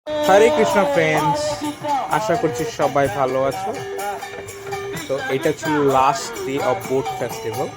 হরে Krishna friends, আশা করছি সবাই ভালো আছো। তো এটা ছিল last day of boat festival.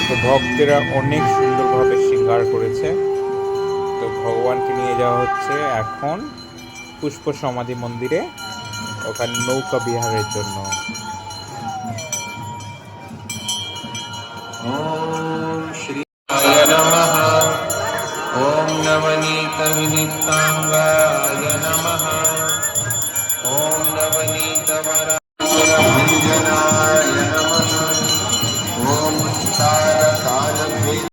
তো ভক্তেরা অনেক সুন্দরভাবে শৃঙ্গার করেছে। তো ভগবানকে নিয়ে যাওয়া হচ্ছে এখন পুষ্প সমাধি মন্দিরে, ওখানে নৌকা বিহারের জন্য। ওম শ্রী নমঃ। ওম নবনীত বিদিতাঙ্গায় নমঃ। ওম নবনীত বরাভঞ্জনায়